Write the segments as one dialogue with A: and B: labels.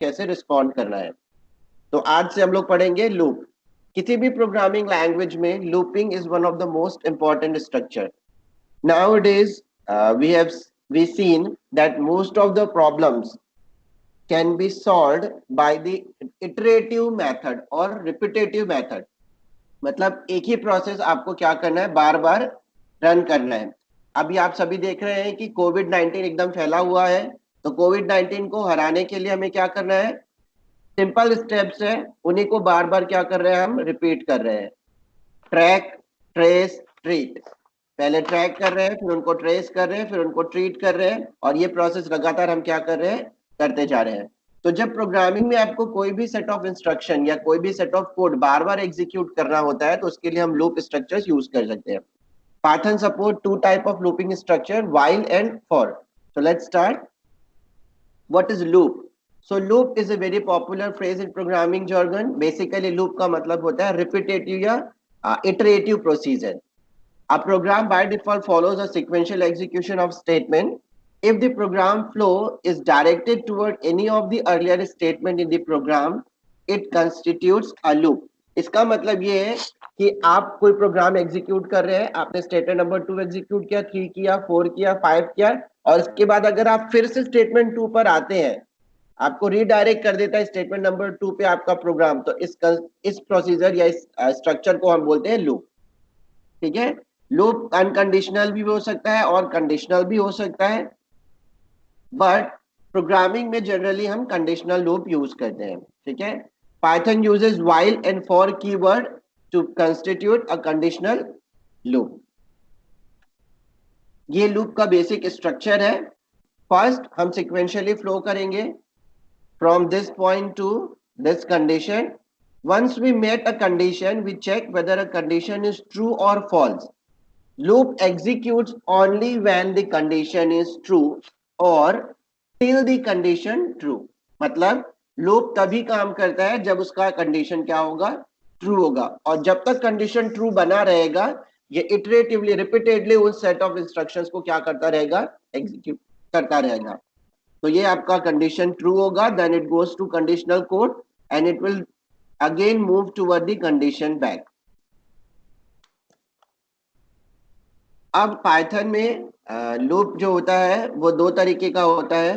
A: कैसे रिस्पॉन्ड करना है। तो आज से हम लोग पढ़ेंगे लूप। किसी भी प्रोग्रामिंग लैंग्वेज में looping is one of the most important structure. Nowadays, we seen that most of the problems can be solved by the iterative method or repetitive method। मतलब एक ही प्रोसेस आपको क्या करना है, बार बार रन करना है। अभी आप सभी देख रहे हैं कि कोविड-19 एकदम फैला हुआ है, तो कोविड-19 को हराने के लिए हमें क्या करना है, सिंपल स्टेप्स है, उन्हीं को बार बार क्या कर रहे हैं, हम रिपीट कर रहे हैं। Track, trace, treat. पहले ट्रैक कर रहे हैं, फिर उनको ट्रेस कर रहे हैं, फिर उनको ट्रीट कर रहे हैं, और ये प्रोसेस लगातार हम क्या कर रहे हैं, करते जा रहे हैं। तो जब प्रोग्रामिंग में आपको कोई भी सेट ऑफ इंस्ट्रक्शन या कोई भी set of code bar bar execute करना होता है, तो उसके लिए हम लूप स्ट्रक्चर्स यूज कर सकते हैं। Python support two type of looping structure, while and for. So let's start. What is loop? So loop is a very popular phrase in programming jargon. Basically loop का मतलब होता है repetitive या iterative procedure. A program by default follows a sequential execution of statement. If the program flow is directed toward any of the earlier statement in the program, it constitutes a loop. इसका मतलब ये है कि आप कोई program execute कर रहे हैं, आपने स्टेटमेंट नंबर 2 एग्जीक्यूट किया, 3 किया, 4 किया, 5 किया, और इसके बाद अगर आप फिर से स्टेटमेंट 2 पर आते हैं, आपको रीडायरेक्ट कर देता है स्टेटमेंट नंबर 2 पे आपका प्रोग्राम, तो इस प्रोसीजर या इस स्ट्रक्चर को हम बोलते हैं लूप। ठीक है। लूप अनकंडीशनल भी हो सकता है और कंडीशनल भी हो सकता है, बट प्रोग्रामिंग में जनरली हम कंडीशनल लूप यूज करते हैं। ठीक है। Python uses while and for keyword to constitute a conditional loop. ये लूप का बेसिक स्ट्रक्चर है। फर्स्ट हम सिक्वेंशियली फ्लो करेंगे from this point to this condition. Once we met a condition, we check whether a condition is true or false. Loop executes only when the condition is true or till the condition true. मतलब loop तभी काम करता है जब उसका condition क्या होगा, true होगा, और जब तक कंडीशन ट्रू बना रहेगा ये इटरेटिवली रिपीटेडली उस सेट ऑफ इंस्ट्रक्शंस को क्या करता रहेगा, एग्जीक्यूट करता रहेगा। तो ये आपका कंडीशन ट्रू होगा, then it goes to conditional code and it will again move toward the condition back. अब पाइथन में लूप जो होता है वो दो तरीके का होता है,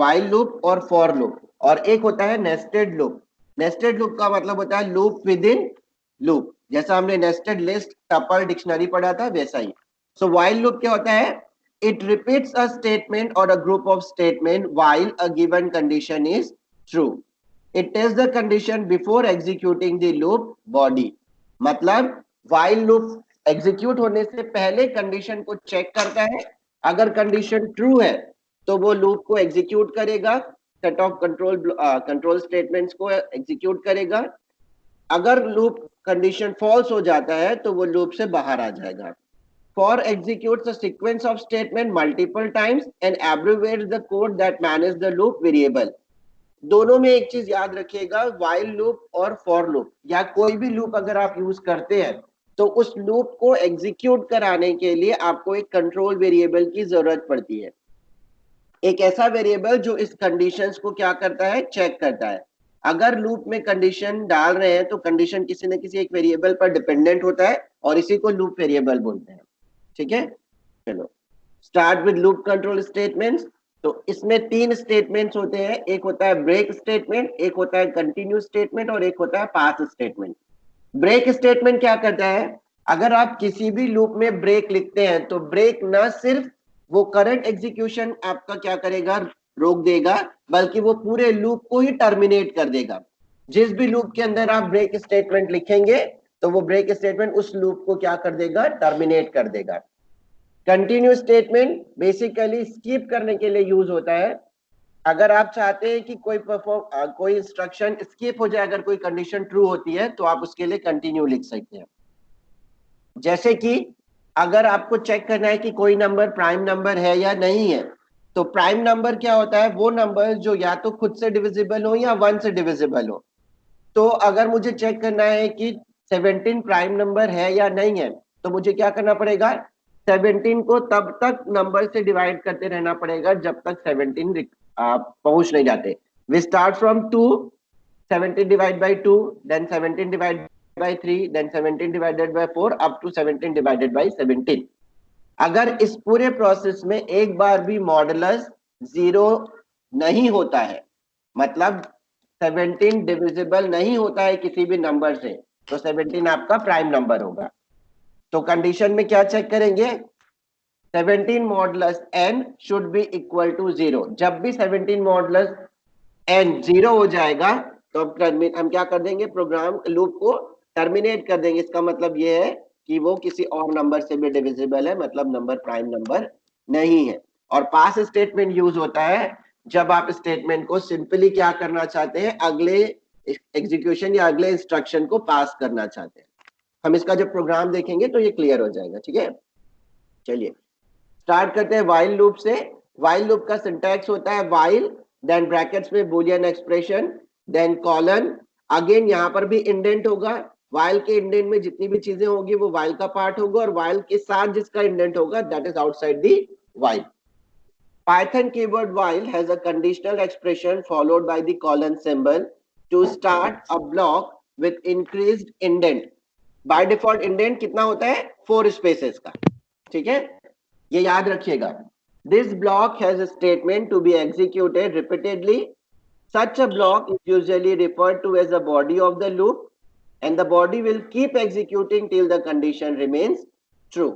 A: while लूप और फॉर लूप, और एक होता है नेस्टेड लूप। नेस्टेड लूप का मतलब होता है लूप विद इन लूप, जैसा हमने नेस्टेड लिस्ट टपल डिक्शनरी पढ़ा था वैसा ही। सो while लूप क्या होता है, इट रिपीट्स अ स्टेटमेंट और a group of statement while a given condition is true. It tests the condition before executing the loop body. मतलब while loop एग्जीक्यूट होने से पहले कंडीशन को चेक करता है, अगर कंडीशन ट्रू है तो वो लूप को एग्जीक्यूट करेगा, सेट ऑफ कंट्रोल स्टेटमेंट्स को एग्जीक्यूट करेगा। अगर लूप कंडीशन फॉल्स हो जाता है तो वो लूप से बाहर आ जाएगा। For executes a sequence of statement multiple times and abbreviates the code that manage the loop variable. दोनों में एक चीज याद रखिएगा, while लूप और फॉर लूप या कोई भी लूप अगर आप यूज करते हैं तो उस लूप को एग्जीक्यूट कराने के लिए आपको एक कंट्रोल वेरिएबल की जरूरत पड़ती है। एक ऐसा वेरिएबल जो इस कंडीशंस को क्या करता है, चेक करता है। अगर लूप में कंडीशन डाल रहे हैं तो कंडीशन किसी न किसी एक वेरिएबल पर डिपेंडेंट होता है और इसी को लूप वेरिएबल बोलते हैं। ठीक है, चलो start with loop control statements. तो इसमें 3 स्टेटमेंट्स होते हैं, एक होता है ब्रेक स्टेटमेंट, एक होता है कंटिन्यू स्टेटमेंट और एक होता है पास स्टेटमेंट। ब्रेक स्टेटमेंट क्या करता है, अगर आप किसी भी लूप में ब्रेक लिखते हैं तो ब्रेक ना सिर्फ वो करंट एग्जीक्यूशन आपका क्या करेगा, रोक देगा, बल्कि वो पूरे लूप को ही टर्मिनेट कर देगा। जिस भी लूप के अंदर आप ब्रेक स्टेटमेंट लिखेंगे तो वो ब्रेक स्टेटमेंट उस लूप को क्या कर देगा, टर्मिनेट कर देगा। कंटिन्यू स्टेटमेंट बेसिकली स्किप करने के लिए यूज होता है। अगर आप चाहते हैं कि कोई इंस्ट्रक्शन स्किप हो जाए, अगर कोई कंडीशन ट्रू होती है तो आप उसके लिए कंटिन्यू लिख सकते हैं। जैसे कि अगर आपको चेक करना है कि कोई नंबर प्राइम नंबर है या नहीं है, तो प्राइम नंबर क्या होता है, वो नंबर जो या तो खुद से डिविजिबल हो या 1 से डिविजिबल हो। तो अगर मुझे चेक करना है कि 17 प्राइम नंबर है या नहीं है, तो मुझे क्या करना पड़ेगा, 17 को तब तक नंबर से डिवाइड करते रहना पड़ेगा जब तक 17 पहुंच नहीं जाते। We start from 2, 17 divided by 2, then 17 divided by 3, then 17 divided by 4, up to 17 divided by 17. अगर इस पूरे प्रोसेस में एक बार भी मॉडुलस 0 नहीं होता है, मतलब 17 डिविजिबल नहीं होता है किसी भी नंबर से, तो 17 आपका प्राइम नंबर होगा। तो कंडीशन में क्या चेक करेंगे? 17 modulus n should be equal to 0। जब भी 17 मॉडुलस n 0 हो जाएगा तो हम क्या कर देंगे? प्रोग्राम लूप को टर्मिनेट कर देंगे। इसका मतलब ये है कि वो किसी और नंबर से भी डिविजिबल है, मतलब नंबर प्राइम नंबर नहीं है। और पास स्टेटमेंट यूज होता है जब आप स्टेटमेंट को सिंपली क्या करना चाहते हैं, अगले एग्जीक्यूशन या अगले इंस्ट्रक्शन को पास करना चाहते हैं। हम इसका जब प्रोग्राम देखेंगे तो ये क्लियर हो जाएगा। ठीक है, चलिए स्टार्ट करते हैं व्हाइल लूप से। व्हाइल लूप का सिंटैक्स होता है व्हाइल, देन ब्रैकेट्स में Boolean expression, then colon. Again यहाँ पर भी इंडेंट होगा। व्हाइल के इंडेंट में जितनी भी चीजें होगी वो व्हाइल का पार्ट होगा, और व्हाइल के साथ जिसका इंडेंट होगा that is outside the while. Python keyword while has a conditional expression followed by the colon symbol to start a block with increased indent. By default indent कितना होता है? 4 spaces का। ठीक है, ये याद रखिएगा। This block has a statement to be executed repeatedly. Such a block is usually referred to as the body of the loop, and the body will keep executing till the condition remains true.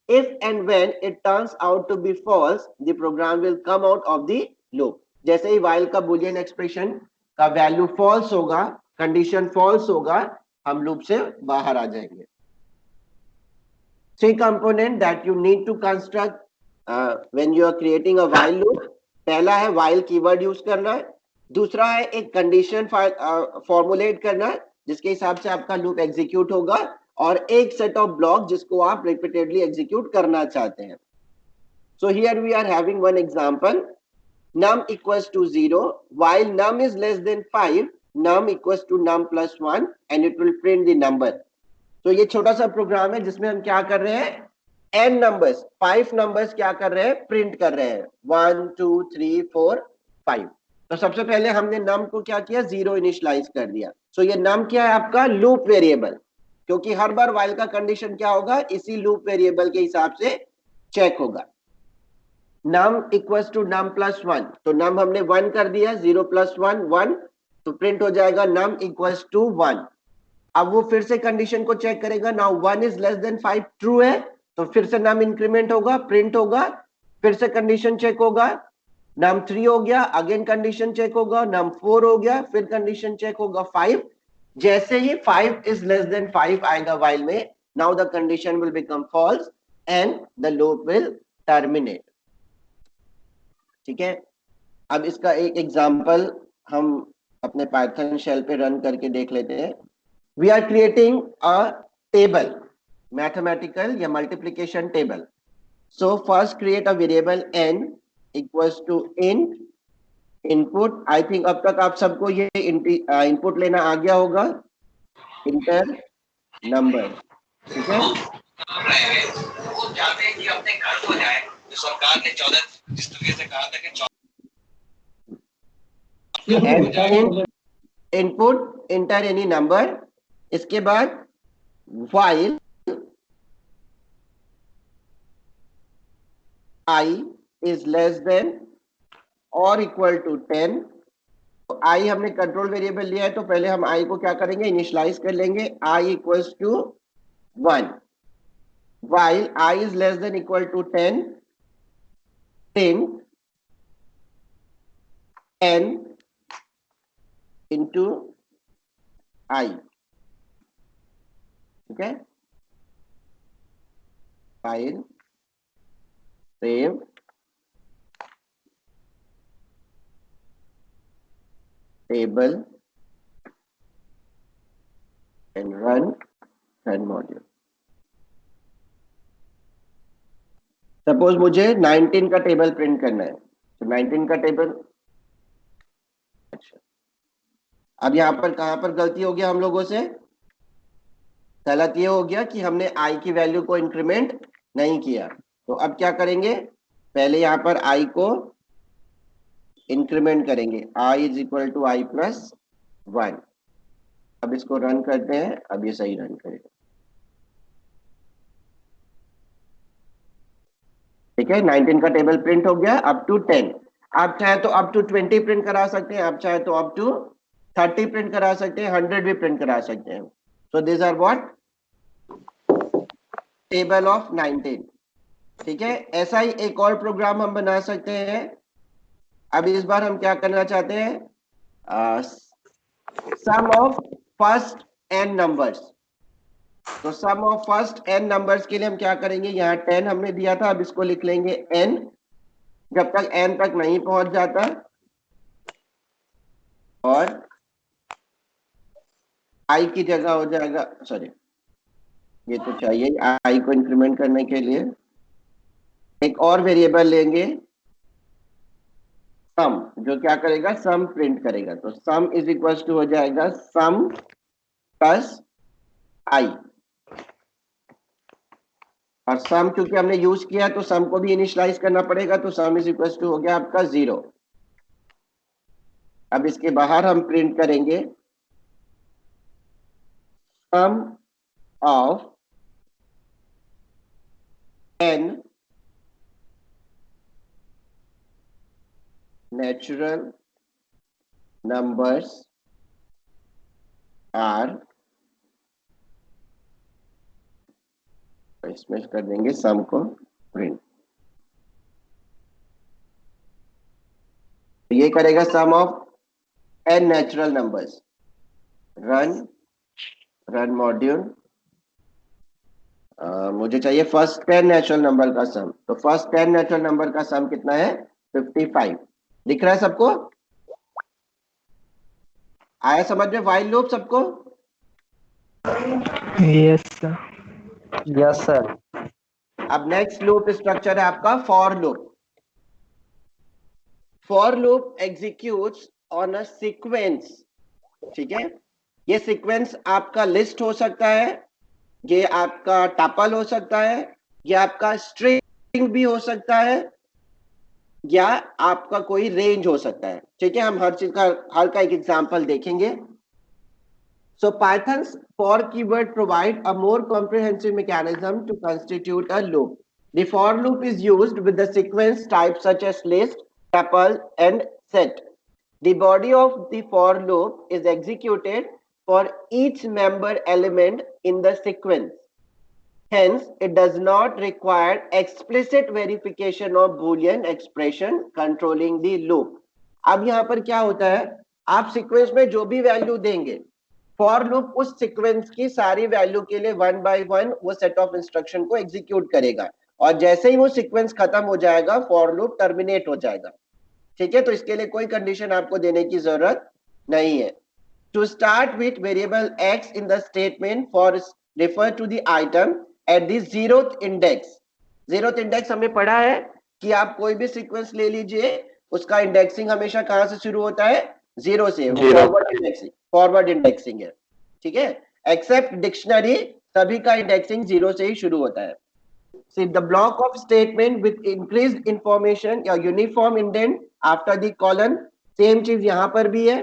A: If and when it turns out to be false, the program will come out of the loop. जैसे ही while का boolean expression का value false होगा, condition false होगा, हम loop से बाहर आ जाएंगे। Three component that you need to construct when you are creating a while loop. पहला है while कीवर्ड यूज करना, दूसरा है एक कंडीशन फॉर्मुलेट करना जिसके हिसाब से आपका लूप एग्जीक्यूट होगा, और एक सेट ऑफ ब्लॉक जिसको आप रिपीटेडली एग्जीक्यूट करना चाहते हैं। So here we are having one example, num equals to 0 while num is less than 5, num equals to num plus 1 and it will print the number. तो ये छोटा सा programme है जिसमें हम क्या कर रहे हैं, n नंबर्स, 5 नंबर्स क्या कर रहे हैं, प्रिंट कर रहे हैं, 1 2 3 4 5। तो सबसे पहले हमने num को क्या किया, 0 इनिशियलाइज कर दिया। सो ये num क्या है आपका, लूप वेरिएबल, क्योंकि हर बार व्हाइल का कंडीशन क्या होगा, इसी लूप वेरिएबल के हिसाब से चेक होगा। num equals to num plus 1, तो num हमने 1 कर दिया, 0 प्लस 1 1, तो प्रिंट हो जाएगा num इक्वल्स टू 1। अब वो फिर से कंडीशन को चेक करेगा, now 1 is less than 5 true है, तो फिर से num इंक्रीमेंट होगा, प्रिंट होगा, फिर से कंडीशन चेक होगा, num 3 हो गया, अगेन कंडीशन चेक होगा, num 4 हो गया, फिर कंडीशन चेक होगा 5। जैसे ही 5 इज लेस देन 5 आएगा व्हाइल में, now the condition will become false and the loop will terminate. ठीक है, अब इसका एक एग्जांपल हम अपने पाइथन शेल पे रन करके देख लेते हैं। We are creating a table, mathematical या multiplication table. So first create a variable n equals to int input. I think अब तक आप सबको ये input लेना आ गया होगा, enter number। ठीक है, वो चाहते हैं कि अपने घर को जाए, तो सरकार ने 14 जिस तरीके से कहा था कि input enter any number। इसके बाद while I is less than or equal to 10, तो I हमने कंट्रोल वेरिएबल लिया है, तो पहले हम I को क्या करेंगे, इनिशियलाइज कर लेंगे, I equals to 1। while I is less than equal to 10, print n into I। ठीक है, file save, table and run module. Suppose मुझे 19 का टेबल प्रिंट करना है, तो 19 का टेबल। अच्छा, अब यहाँ पर कहां पर गलती हो गया हम लोगों से, गलत ये हो गया कि हमने आई की वैल्यू को इंक्रीमेंट नहीं किया। तो अब क्या करेंगे, पहले यहाँ पर आई को इंक्रीमेंट करेंगे i is equal to i plus 1। अब इसको रन करते हैं, अब ये सही रन करेगा। ठीक है, 19 का टेबल प्रिंट हो गया अप टू 10। आप चाहे तो अप टू 20 प्रिंट करा सकते हैं, आप चाहे तो अप टू 30 प्रिंट करा सकते हैं, 100 भी प्रिंट करा सकते हैं। So this are what table of 19। ठीक है, ऐसा ही एक और प्रोग्राम हम बना सकते हैं। अब इस बार हम क्या करना चाहते हैं, सम ऑफ फर्स्ट n नंबर्स। तो सम ऑफ फर्स्ट n नंबर्स के लिए हम क्या करेंगे, यहाँ 10 हमने दिया था, अब इसको लिख लेंगे n, जब तक n तक नहीं पहुंच जाता, और i की जगह हो जाएगा, सॉरी ये तो चाहिए i को इंक्रीमेंट करने के लिए एक और वेरिएबल लेंगे सम, जो क्या करेगा, सम प्रिंट करेगा। तो सम इज इक्वल टू हो जाएगा सम प्लस आई, और सम क्योंकि हमने यूज किया तो सम को भी इनिशियलाइज करना पड़ेगा, तो सम इज इक्वल टू हो गया आपका 0। अब इसके बाहर हम प्रिंट करेंगे sum of n natural numbers are, इसमें कर देंगे सम को प्रिंट। ये करेगा sum of n natural numbers. Run module, मुझे चाहिए फर्स्ट 10 नेचुरल नंबर का सम। तो फर्स्ट 10 नेचुरल नंबर का सम कितना है, 55। दिख रहा है सबको, आया समझ में व्हाइल लूप सबको?
B: Yes sir.
C: Yes sir.
A: अब नेक्स्ट लूप स्ट्रक्चर है आपका for loop. For loop executes on a sequence. ठीक है, ये सीक्वेंस आपका लिस्ट हो सकता है, ये आपका टपल हो सकता है, ये आपका स्ट्रिंग भी हो सकता है, या आपका कोई रेंज हो सकता है। ठीक है, हम हर चीज का हर का एक एग्जांपल देखेंगे। So Python's for keyword provide a more comprehensive mechanism to constitute a loop. The for loop is used with the sequence types such as list, tuple, and set. The body of the for loop is executed for each member element in the sequence. Hence, it does not require explicit verification of Boolean expression controlling the loop. अब यहाँ पर क्या होता है, आप sequence में जो भी वैल्यू देंगे, फॉर लूप उस सीक्वेंस की सारी वैल्यू के लिए 1 by 1 वो सेट ऑफ इंस्ट्रक्शन को एग्जीक्यूट करेगा, और जैसे ही वो सीक्वेंस खत्म हो जाएगा फॉर लूप टर्मिनेट हो जाएगा। ठीक है, तो इसके लिए कोई कंडीशन आपको देने की जरूरत नहीं है। To start with variable x in the statement for refer to the item at the zeroth index. Zeroth index हमने पढ़ा है कि आप कोई भी सीक्वेंस ले लीजिए, उसका इंडेक्सिंग हमेशा कहां से शुरू होता है, 0 से। फॉरवर्ड इंडेक्सिंग है। ठीक है, एक्सेप्ट डिक्शनरी, सभी का इंडेक्सिंग 0 से ही शुरू होता है। See the block of statement with increased information या uniform indent after the colon, same चीज यहां पर भी है।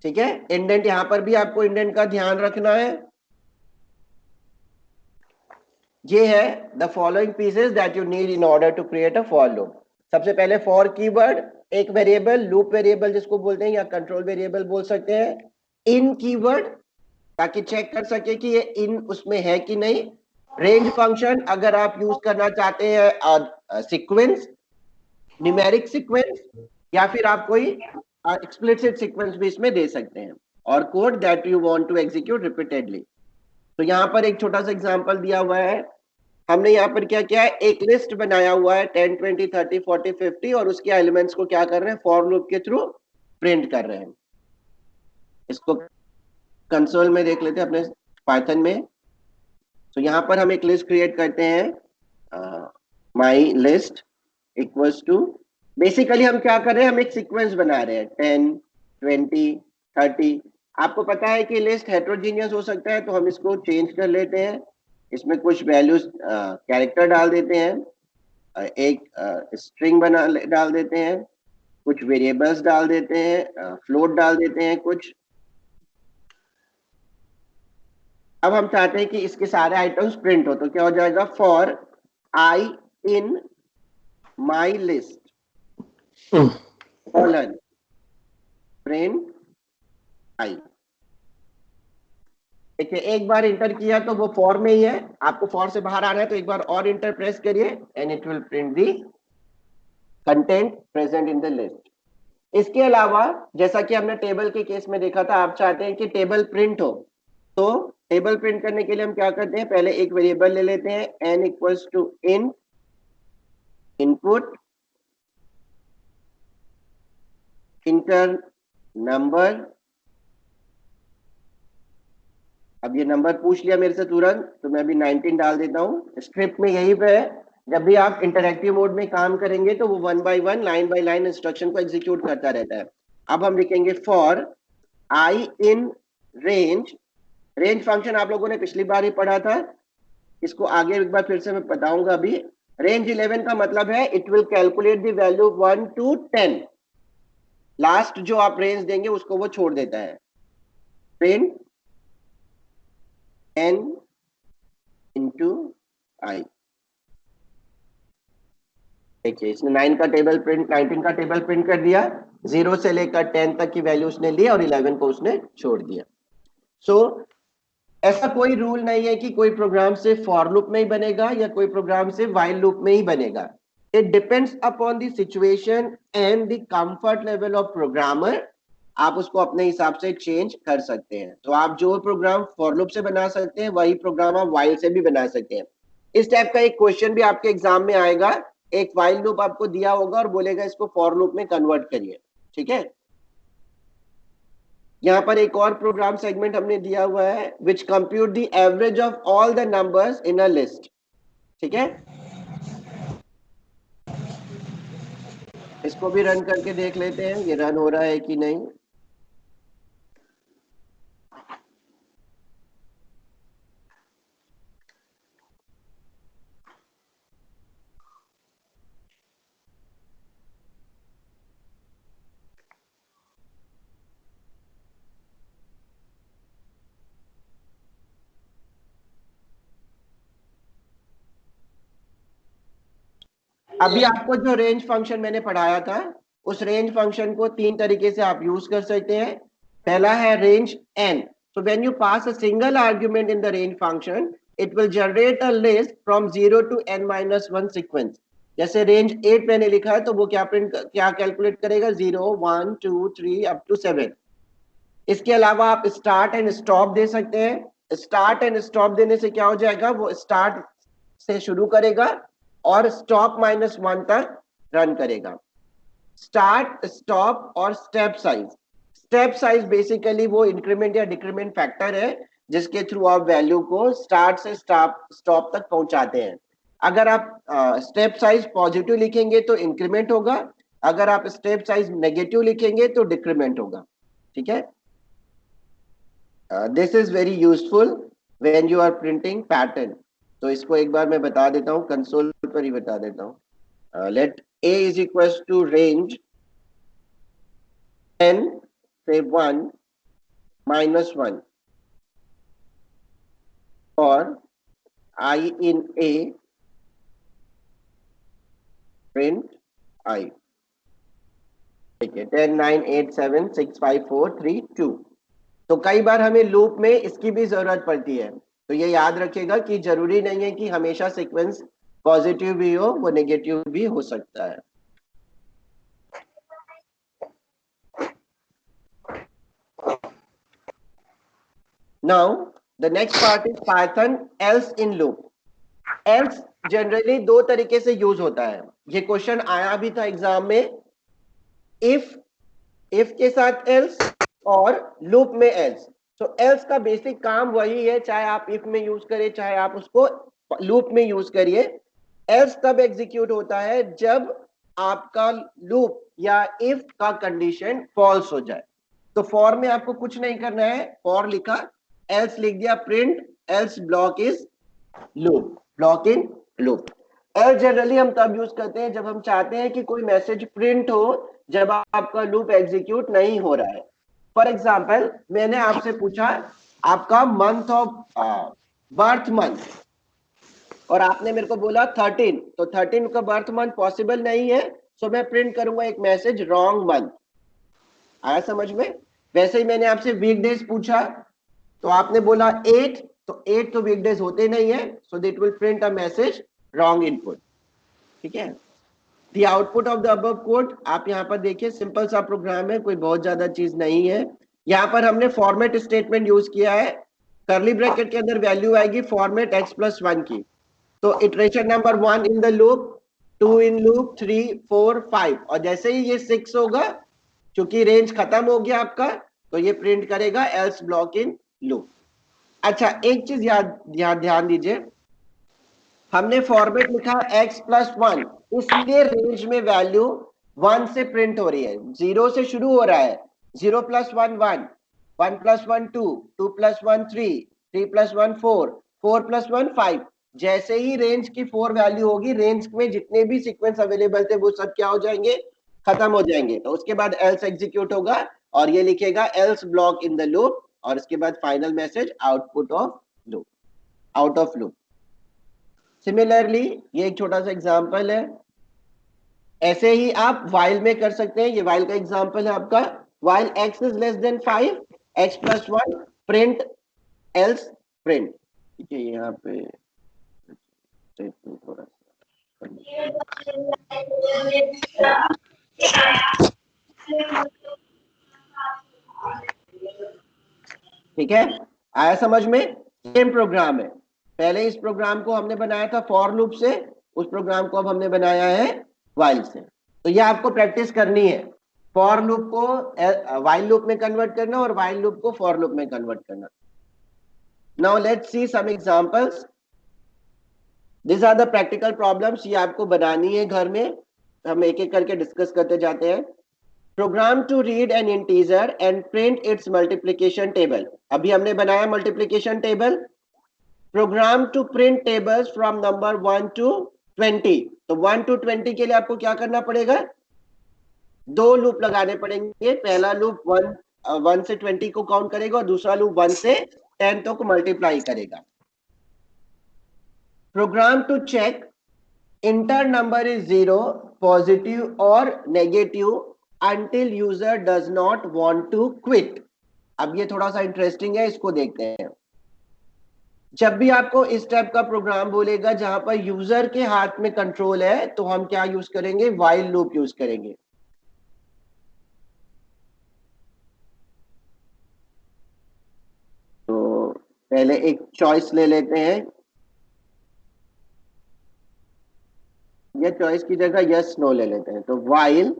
A: ठीक है, इंडेंट यहां पर भी आपको इंडेंट का ध्यान रखना है। ये है the following pieces that you need in order to create a for loop. सबसे पहले फॉर कीवर्ड, एक वेरिएबल, लूप वेरिएबल जिसको बोलते हैं, या कंट्रोल वेरिएबल बोल सकते हैं। इन कीवर्ड, ताकि चेक कर सके कि ये इन उसमें है कि नहीं। रेंज फंक्शन, अगर आप यूज करना चाहते हैं सीक्वेंस, न्यूमेरिक सीक्वेंस, या फिर आप कोई एक्सप्लिसिट सीक्वेंस भी इसमें दे सकते हैं। और code that you want to execute repeatedly. तो यहाँ पर एक छोटा सा एग्जांपल दिया हुआ है। हमने यहाँ पर क्या किया है, एक लिस्ट बनाया हुआ है 10, 20, 30, 40, 50, और उसके एलिमेंट्स को क्या कर रहे हैं, फॉर लूप के थ्रू प्रिंट कर रहे हैं। इसको कंसोल में देख लेते हैं अपने पाइथन में। तो यहाँ पर हम एक लिस्ट क्रिएट करते हैं, my list equals to, basically हम क्या कर रहे हैं, हम एक सीक्वेंस बना रहे हैं 10, 20, 30। आपको पता है कि लिस्ट हेट्रोजीनियस हो सकता है, तो हम इसको चेंज कर लेते हैं, इसमें कुछ वैल्यूज कैरेक्टर डाल देते हैं। एक स्ट्रिंग डाल देते हैं, कुछ वेरिएबल्स डाल देते हैं, फ्लोट डाल देते हैं कुछ। अब हम चाहते हैं कि इसके सारे आइटम्स प्रिंट हो, तो क्या हो जाएगा, for I in my list colon print I. देखिए एक बार इंटर किया तो वो फॉर में ही है, आपको फॉर से बाहर आना है तो एक बार और इंटर प्रेस करिए and it will print the content present in the list. इसके अलावा जैसा कि हमने टेबल के केस में देखा था, आप चाहते हैं कि टेबल प्रिंट हो, तो टेबल प्रिंट करने के लिए हम क्या करते हैं, पहले एक वेरिएबल ले लेते हैं n equals to int input enter number. अब ये नंबर पूछ लिया मेरे से तुरंत, तो मैं अभी 19 डाल देता हूँ। स्क्रिप्ट में यही पे है, जब भी आप इंटरैक्टिव मोड में काम करेंगे तो वो 1 by 1 line by line instruction को एग्जीक्यूट करता रहता है। अब हम लिखेंगे for I in range. Range function आप लोगों ने पिछली बार ही पढ़ा था, इसको आगे एक बार फिर से मैं बताऊंगा। अभी रेंज 11 का मतलब है it will calculate the value 1 to 10, last जो आप रेंज देंगे उसको वो छोड़ देता है। प्रिंट n इंटू आई। देखिए इसने 19 का टेबल प्रिंट कर दिया, 0 से लेकर 10 तक की वैल्यू उसने ली और 11 को उसने छोड़ दिया। सो ऐसा कोई रूल नहीं है कि कोई प्रोग्राम से फॉर लूप में ही बनेगा या कोई प्रोग्राम से व्हाइल लूप में ही बनेगा। It depends upon the situation and the comfort level of programmer. आप उसको अपने हिसाब से चेंज कर सकते हैं। तो आप जो प्रोग्राम फॉर लूप से बना सकते हैं वही प्रोग्राम आप व्हाइल से भी बना सकते हैं। इस टाइप का एक क्वेश्चन भी आपके एग्जाम में आएगा, एक व्हाइल लूप आपको दिया होगा और बोलेगा इसको फॉर लूप में कन्वर्ट करिए, ठीक है। यहाँ पर एक और प्रोग्राम सेगमेंट हमने दिया हुआ है, which compute the average of all the numbers in a list, ठीक है। इसको भी रन करके देख लेते हैं ये रन हो रहा है कि नहीं। अभी आपको जो रेंज फंक्शन मैंने पढ़ाया था, उस रेंज फंक्शन को 3 तरीके से आप यूज कर सकते हैं। पहला है range n। So when you pass a single argument in the range function, it will generate a list from 0 to n-1 sequence। जैसे रेंज 8 मैंने लिखा है तो वो क्या कैलकुलेट करेगा, 0 1 2 3 अप टू 7। इसके अलावा आप स्टार्ट एंड स्टॉप दे सकते हैं। स्टार्ट एंड स्टॉप देने से क्या हो जाएगा, वो स्टार्ट से शुरू करेगा और स्टॉप -1 तक रन करेगा। स्टार्ट स्टॉप और step size. Step size basically वो इंक्रीमेंट या डिक्रीमेंट फैक्टर है जिसके थ्रू आप वैल्यू को स्टार्ट से स्टॉप तक पहुंचाते हैं। अगर आप स्टेप साइज पॉजिटिव लिखेंगे तो इंक्रीमेंट होगा, अगर आप स्टेप साइज नेगेटिव लिखेंगे तो डिक्रीमेंट होगा, ठीक है। This is very useful when you are printing pattern. तो इसको एक बार मैं बता देता हूँ, कंसोल पर ही बता देता हूँ। Let a is equals to range n say 1 -1 for I in a print I। ठीक है, 10 9 8 7 6 5 4 3 2। तो कई बार हमें लूप में इसकी भी जरूरत पड़ती है, तो ये याद रखिएगा कि जरूरी नहीं है कि हमेशा सीक्वेंस पॉजिटिव भी हो, वो नेगेटिव भी हो सकता है। Now the next part is Python else in loop। else generally 2 तरीके से यूज होता है, ये क्वेश्चन आया भी था एग्जाम में। इफ के साथ else और लूप में else। तो else का बेसिक काम वही है, चाहे आप इफ में यूज करें चाहे आप उसको लूप में यूज करिए। else तब एग्जीक्यूट होता है जब आपका लूप या इफ का कंडीशन फॉल्स हो जाए। तो फॉर में आपको कुछ नहीं करना है, फॉर लिखा, else लिख दिया, print else block is loop, block in loop. L generally हम तब यूज करते हैं जब हम चाहते हैं कि कोई मैसेज प्रिंट हो जब आपका लूप एग्जीक्यूट नहीं हो रहा है। फॉर एग्जाम्पल, मैंने आपसे पूछा आपका मंथ ऑफ बर्थ मंथ, और आपने मेरे को बोला 13, तो 13 का बर्थ मंथ पॉसिबल नहीं है, सो मैं प्रिंट करूंगा एक मैसेज रॉन्ग मंथ। आया समझ में? वैसे ही मैंने आपसे वीकडेज पूछा तो आपने बोला 8, तो 8 तो वीकडेज होते नहीं है, so that will print a message wrong input. ठीक है। The output of the above code, आप यहाँ पर देखिए सिंपल सा प्रोग्राम है, कोई बहुत ज्यादा चीज नहीं है। यहाँ पर हमने फॉर्मेट स्टेटमेंट यूज किया है, करली ब्रैकेट के अंदर वैल्यू आएगी फॉर्मेट x+1 की। तो iteration number 1 in the loop, 2 in loop, 3, 4, 5, और जैसे ही ये 6 होगा, क्योंकि रेंज खत्म हो गया आपका, तो ये प्रिंट करेगा एल्स ब्लॉक इन लूप। अच्छा, एक चीज याद ध्यान दीजिए, हमने फॉर्मेट लिखा x+1, इसलिए रेंज में वैल्यू 1 से प्रिंट हो रही है, 0 से शुरू हो रहा है। 0 + 1 1, 1 + 1 2, 2 + 1 3, 3 + 1 4, 4 + 1 5। जैसे ही रेंज की 4 वैल्यू होगी, रेंज में जितने भी सीक्वेंस अवेलेबल थे वो सब क्या हो जाएंगे, खत्म हो जाएंगे। तो उसके बाद एल्स एग्जीक्यूट होगा और ये लिखेगा else block in the loop, और इसके बाद final message output of loop, out of loop. Similarly ये एक छोटा सा एग्जांपल है, ऐसे ही आप while में कर सकते हैं। ये while का एग्जांपल है आपका, while x is less than 5, x+1 print else print। ठीक है, यहाँ पे थोड़ा ठीक है, आया समझ में? सेम प्रोग्राम है, पहले इस प्रोग्राम को हमने बनाया था फॉर लूप से, उस प्रोग्राम को अब हमने बनाया है while से। तो ये आपको प्रैक्टिस करनी है, फॉर लूप को while लूप में कन्वर्ट करना और while लूप को फॉर लूप में कन्वर्ट करना। Now let's see some examples. This are the practical problems, ये आपको बनानी है घर में, हम एक एक करके डिस्कस करते जाते हैं। Program to read an integer and print its multiplication table, अभी हमने बनाया multiplication table. Program to print tables from number 1 to 20, तो 1 to 20 के लिए आपको क्या करना पड़ेगा, दो लूप लगाने पड़ेंगे। पहला लूप 1 से 20 को काउंट करेगा और दूसरा लूप 1 से 10 तक मल्टीप्लाई करेगा। Program to check enter number is 0, positive और negative until user does not want to quit. अब ये थोड़ा सा इंटरेस्टिंग है, इसको देखते हैं। जब भी आपको इस टाइप का प्रोग्राम बोलेगा जहां पर यूजर के हाथ में कंट्रोल है, तो हम क्या यूज करेंगे, व्हाइल लूप यूज करेंगे। तो पहले एक चॉइस ले लेते हैं, या चॉइस की जगह यस नो ले लेते हैं। तो while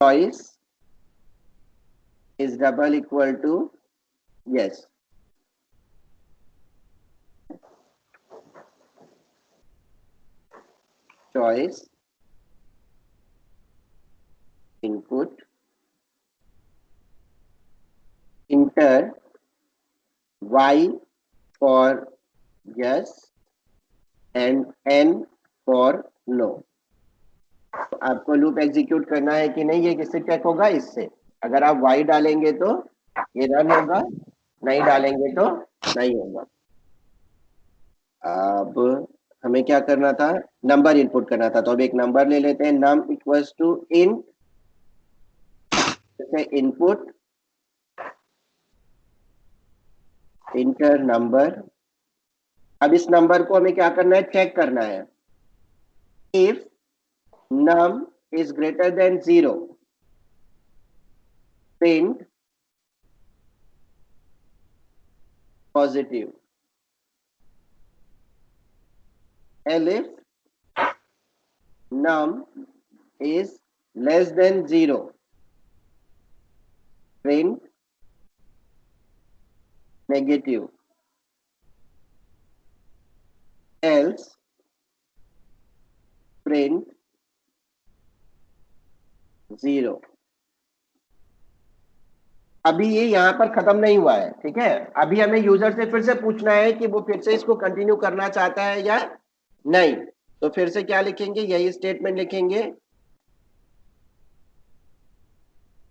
A: choice is double equal to yes. Choice input enter y for yes and n for no। तो आपको लूप एग्जीक्यूट करना है कि नहीं, ये किससे चेक होगा, इससे। अगर आप y डालेंगे तो ये रन होगा, नहीं डालेंगे तो नहीं होगा। अब हमें क्या करना था, नंबर इनपुट करना था। तो अब एक नंबर ले लेते हैं, num equals to int input enter number. अब इस नंबर को हमें क्या करना है, चेक करना है। If num is greater than 0, print positive, and if num is less than 0, print negative, else print 0। अभी ये यहाँ पर खत्म नहीं हुआ है, ठीक है। अभी हमें यूजर से फिर से पूछना है कि वो फिर से इसको कंटिन्यू करना चाहता है या नहीं। तो फिर से क्या लिखेंगे, यही स्टेटमेंट लिखेंगे,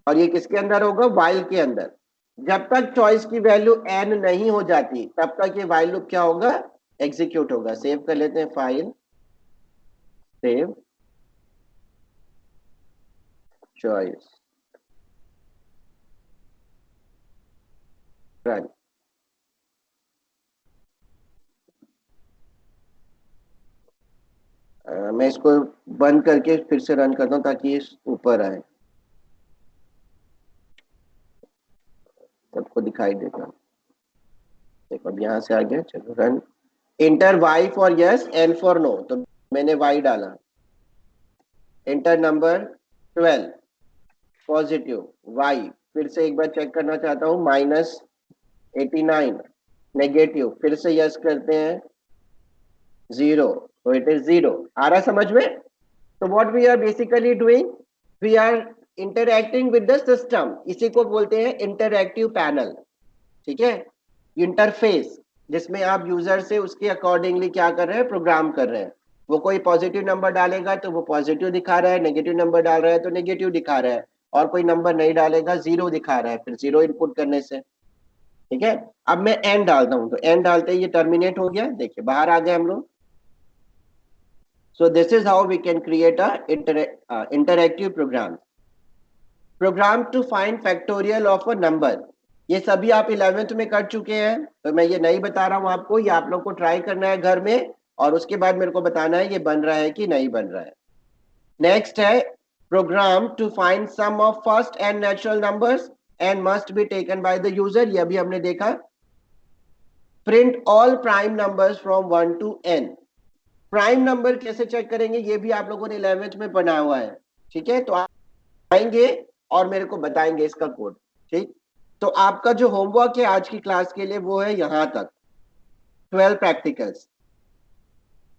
A: और ये किसके अंदर होगा, वाइल के अंदर। जब तक चॉइस की वैल्यू n नहीं हो जाती तब तक ये वाइल लूप क्या होगा, एग्जीक्यूट होगा। सेव कर लेते हैं, फाइल सेव चॉइस रन। मैं इसको बंद करके फिर से रन करता हूँ ताकि ये ऊपर आए, सबको दिखाई देगा। देखो अब यहाँ से आ गया, चलो run. Enter y for yes, n for no, तो मैंने वाई डाला। इंटर नंबर 12 पॉजिटिव, वाई फिर से एक बार चेक करना चाहता हूँ, -89 नेगेटिव, फिर से यस करते हैं, 0, तो इट इज 0। आ रहा समझ में? तो what we are basically doing, we are interacting with the system, इसी को बोलते हैं इंटरैक्टिव पैनल, ठीक है। इंटरफेस जिसमें आप यूजर से उसके अकॉर्डिंगली क्या कर रहे हैं, प्रोग्राम कर रहे हैं। वो कोई पॉजिटिव नंबर डालेगा तो वो पॉजिटिव दिखा रहा है, नेगेटिव नंबर डाल रहा है तो नेगेटिव दिखा रहा है, और कोई नंबर नहीं डालेगा, 0 दिखा रहा है, फिर 0 इनपुट करने से, ठीक है। अब मैं एन डालता हूं, तो एन डालते ही ये टर्मिनेट हो गया, देखिए बाहर आ गए हम लोग। So this is how we can create a interactive program to find factorial of a number. ये सभी आप 11th में कर चुके हैं, तो मैं ये नहीं बता रहा हूं आपको, ये आप लोग को ट्राई करना है घर में, और उसके बाद मेरे को बताना है ये बन रहा है कि नहीं बन रहा है। नेक्स्ट है program to find sum of first and natural numbers and must be taken by the user, ये अभी हमने देखा। Print all prime numbers from 1 to n। Prime number कैसे चेक करेंगे, ये भी आप लोगों ने 11th में पढ़ा हुआ है, ठीक है। तो आएंगे और मेरे को बताएंगे इसका कोड, ठीक। तो आपका जो होमवर्क है आज की क्लास के लिए वो है यहां तक, 12 practicals.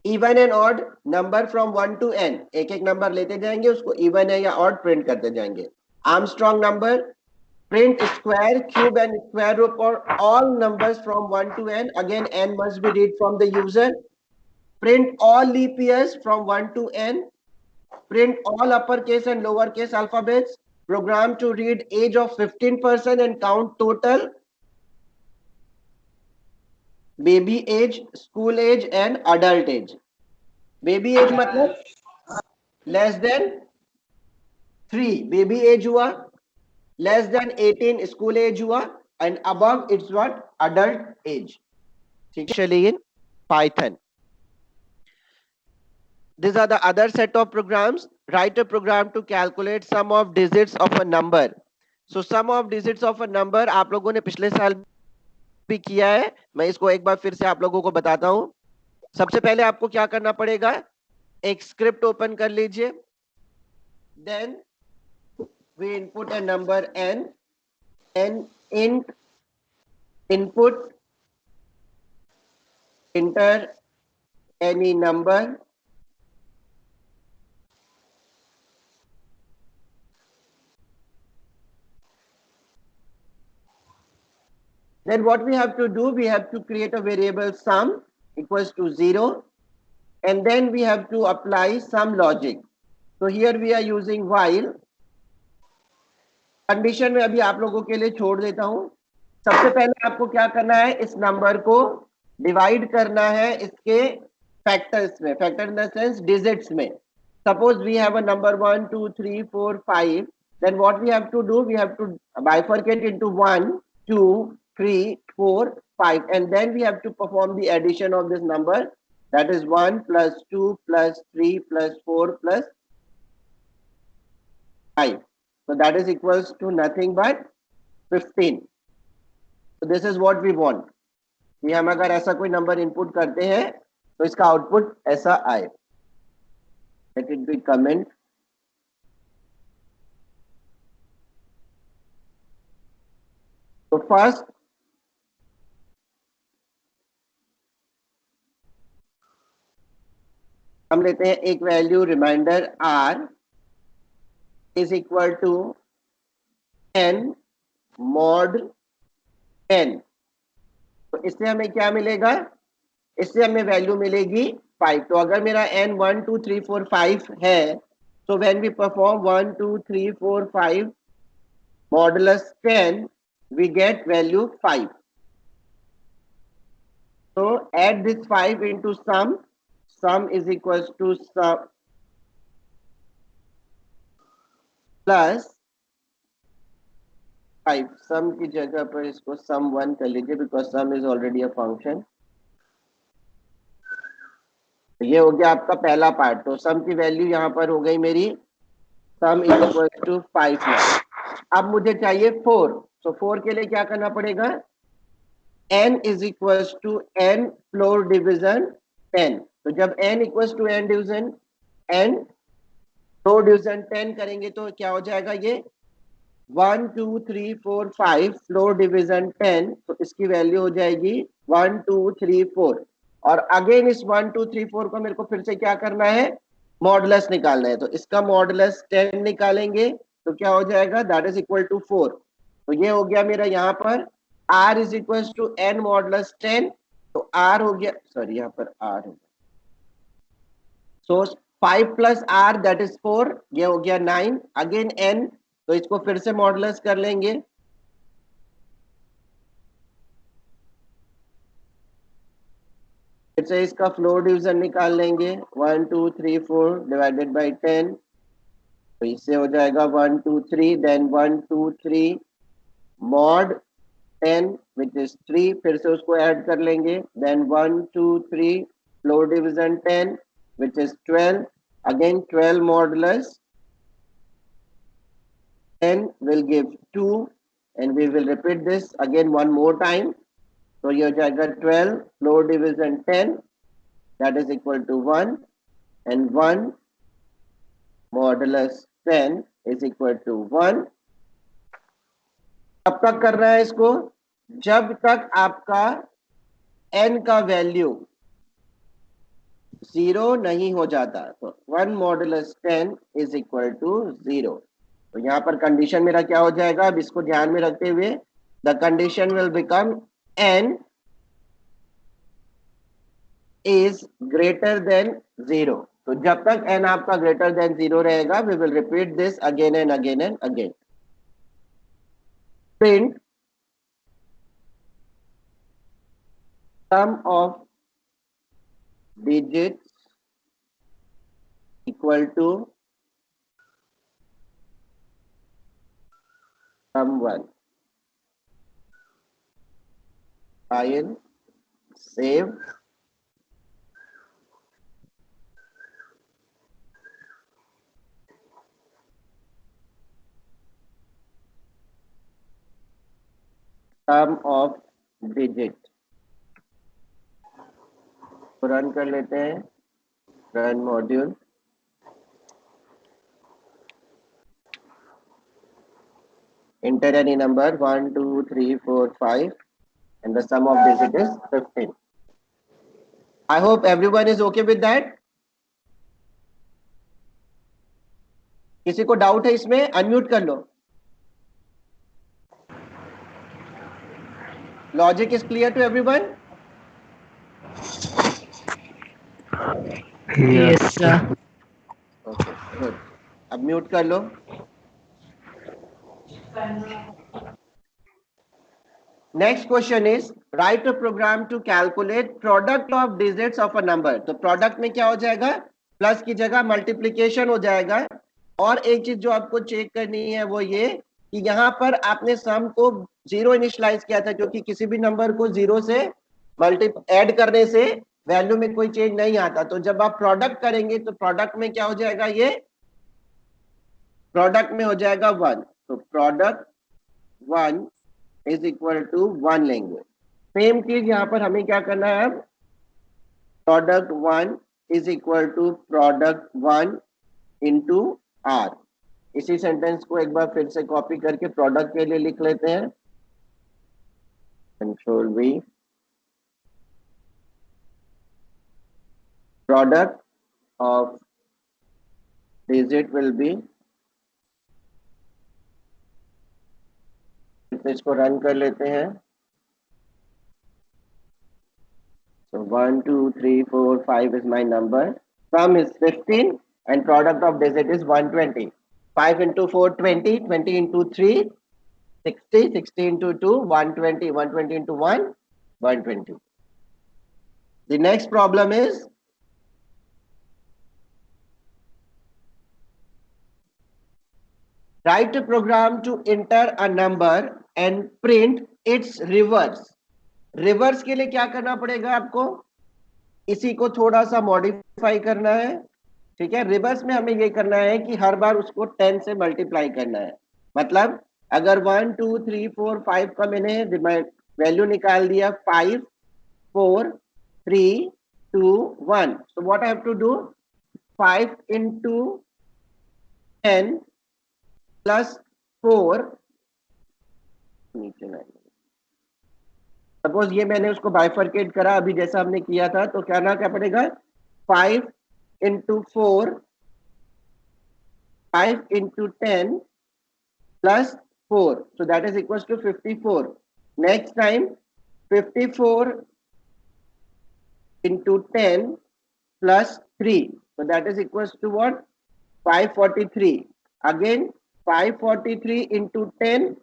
A: Even and odd number from 1 to n, एक एक नंबर लेते जाएंगे, उसको इवन है या ऑड प्रिंट करते जाएंगे। Armstrong number, print square, cube and square root for all numbers from 1 to n, again n must be read from the user. Print all leap years from 1 to n. Print all uppercase and lowercase alphabets. Program to read age of 15% and count total baby age, school age and adult age. Baby age मतलब less than 3 baby age हुआ, less than 18 school age हुआ, and above it's what, adult age, ठीक है। Actually in Python. These are the other set of programs. Write a program to calculate sum of digits of a number. So sum of digits of a number आप लोगों ने पिछले साल भी किया है, मैं इसको एक बार फिर से आप लोगों को बताता हूं। सबसे पहले आपको क्या करना पड़ेगा, एक स्क्रिप्ट ओपन कर लीजिए, then we input a number n, and int input enter any number, then what we have to do, we have to create a variable sum equals to 0, and then we have to apply some logic. So here we are using while condition में, अभी आप लोगों के लिए छोड़ देता हूं। सबसे पहले आपको क्या करना है, इस नंबर को डिवाइड करना है इसके फैक्टर्स में, factor in the sense digits में। Suppose we have a number 1 2 3 4 5, then what we have to do, we have to bifurcate into 1 2 3 4 5, and then we have to perform the addition of this number, that is 1 plus 2 plus 3 plus 4 plus 5. So that is equals to nothing but 15. So this is what we want कि हम अगर ऐसा कोई number input करते हैं तो इसका output ऐसा आए। Let it be comment. तो फर्स्ट हम लेते हैं एक value remainder r is equal to n mod 10। तो इससे हमें क्या मिलेगा, इससे हमें वैल्यू मिलेगी 5। तो अगर मेरा n 1 2 3 4 5 है, so when we perform 1 2 3 4 5 modulus 10, we get value 5. So add this 5 into sum is equals to sum plus 5। सम की जगह पर इसको सम 1 कर लीजिए, because some is already a function. ये हो गया आपका पहला पार्ट। तो सम की वैल्यू यहाँ पर हो गई मेरी, सम इज इक्वल टू 5 ना। अब मुझे चाहिए 4। तो 4 के लिए क्या करना पड़ेगा, n is equal to n floor division 10। तो जब n equal to n division n floor division 10 करेंगे तो क्या हो जाएगा, ये 1 2 3 4 5 फ्लोर डिवीजन 10। तो इसकी वैल्यू हो जाएगी 1 2 3 4। और अगेन इस 1 2 3 4 को मेरे को फिर से क्या करना है, मॉडुलस निकालना है। तो इसका मॉडुलस 10 निकालेंगे तो क्या हो जाएगा, दैट इज इक्वल टू 4। तो ये हो गया मेरा यहाँ पर r is equal to n modulus 10। तो r हो गया, सॉरी यहाँ पर r है, सो 5 प्लस r दैट इज 4, ये हो गया 9। अगेन n, तो इसको फिर से मॉडुलस कर लेंगे। फिर से इसका फ्लोर डिवीजन निकाल लेंगे, 1 2 3 4 डिवाइडेड बाई 10। तो इससे हो जाएगा 1 2 3, देन 1 2 3 मॉड 10 विच इज 3। फिर से उसको ऐड कर लेंगे, then 1 2 3 floor division 10 which is 12। Again 12 modulus 10 will give 2, and we will repeat this again one more time. So ये हो जाएगा 12 floor division 10, that is equal to 1, and 1 modulus 10 is equal to 1. कब तक कर रहा है इसको, जब तक आपका n का वैल्यू 0 नहीं हो जाता। तो 1 मॉडुलस 10 इज इक्वल टू 0। तो यहाँ पर कंडीशन मेरा क्या हो जाएगा, अब इसको ध्यान में रखते हुए the condition will become n is greater than 0। तो जब तक n आपका ग्रेटर देन 0 रहेगा, we will repeat this again and again and again. Print sum of digits equal to sum 1। File save, sum of digit तो run कर लेते हैं, run module. Enter any number 1 2 3 4 5 and the sum of digit is 15. I hope everyone is okay with that. किसी को doubt है इसमें, unmute कर लो। Logic is clear to everyone?
C: Yes, sir.
A: Okay good, अब म्यूट कर लो। Next question is write a program to calculate product of digits of a number. तो प्रोडक्ट में क्या हो जाएगा, प्लस की जगह मल्टीप्लीकेशन हो जाएगा। और एक चीज जो आपको चेक करनी है वो ये कि यहाँ पर आपने सम को 0 इनिशियलाइज किया था, क्योंकि किसी भी नंबर को 0 से मल्टी ऐड करने से वैल्यू में कोई चेंज नहीं आता। तो जब आप प्रोडक्ट करेंगे तो प्रोडक्ट में क्या हो जाएगा, ये प्रोडक्ट में हो जाएगा 1। तो प्रोडक्ट 1 इज इक्वल टू 1 लेंगे। सेम चीज यहाँ पर हमें क्या करना है, अब product 1 is equal to product 1 into r। इसी सेंटेंस को एक बार फिर से कॉपी करके प्रोडक्ट के लिए लिख लेते हैं, control V। Product of digit will be तो इसको रन कर लेते हैं। So 1, 2, 3, 4, 5 is my number. Sum is 15 and product of digit is 120. 5 into 4, 20. 20 into 3, 60. 60 into 2, 120. 120 into 1, 120. The next problem is write a program to enter a number and print its reverse. Reverse के लिए क्या करना पड़ेगा आपको? इसी को थोड़ा सा मॉडिफाई करना है। ठीक है, रिवर्स में हमें ये करना है कि हर बार उसको 10 से मल्टीप्लाई करना है। मतलब अगर 1, 2, 3, 4, 5 का मैंने वैल्यू निकाल दिया 5, 4, 3, 2, 1, so what I have to do? 5 into 10 plus 4, suppose ये मैंने उसको बाइफरकेट करा अभी जैसा हमने किया था, तो क्या पड़ेगा? 5 into 4, 5 into 10 plus 4, so that is equals to 54. Next time 54 into 10 plus 3, so that is equals to what? 543. Again 543 into 10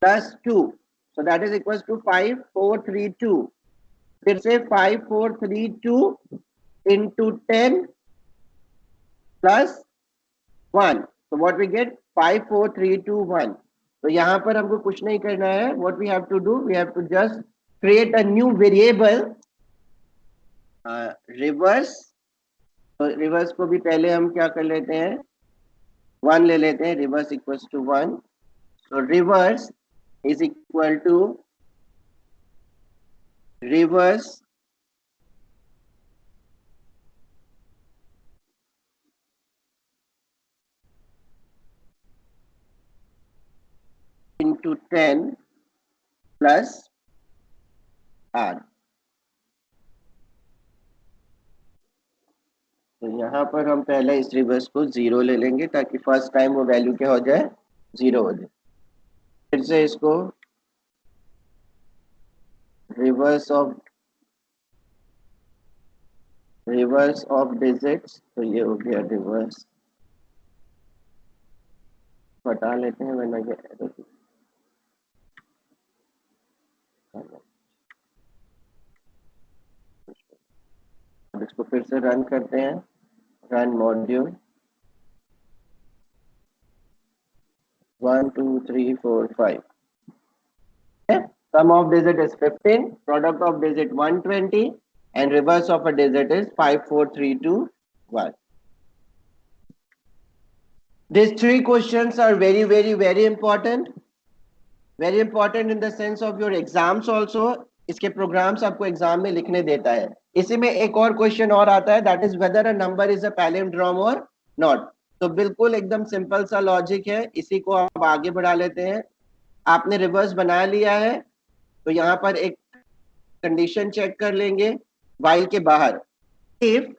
A: plus 2, so that is equals to 5432. फिर से 5432 into 10 plus 1, so what we get? 54321. तो यहाँ पर हमको कुछ नहीं करना है. What we have to do? We have to just create a new variable reverse. तो रिवर्स को भी पहले हम क्या कर लेते हैं? 1 ले लेते हैं. Reverse equals to 1. So reverse is equal to reverse into 10 plus r. तो यहाँ पर हम पहले इस रिवर्स को 0 ले लेंगे ताकि फर्स्ट टाइम वो वैल्यू क्या हो जाए? 0 हो जाए. फिर से इसको रिवर्स ऑफ डिजिट्स, तो ये हो गया रिवर्स. हटा लेते हैं वरना ये इसको फिर से रन करते हैं. Run module 1, 2, 3, 4, 5. Sum of digit is 15, product of digit 120, and reverse of a digit is 5, 4, 3, 2, 1. These three questions are very, very, very important. Very important in the sense of your exams also. इसके programs आपको exam में लिखने देता है. इसी में एक और क्वेश्चन और आता है, that is whether a number is a palindrome or not. तो बिल्कुल एकदम सिंपल सा लॉजिक है. इसी को आप आगे बढ़ा लेते हैं. आपने रिवर्स बना लिया है, तो यहाँ पर एक कंडीशन चेक कर लेंगे while के बाहर. If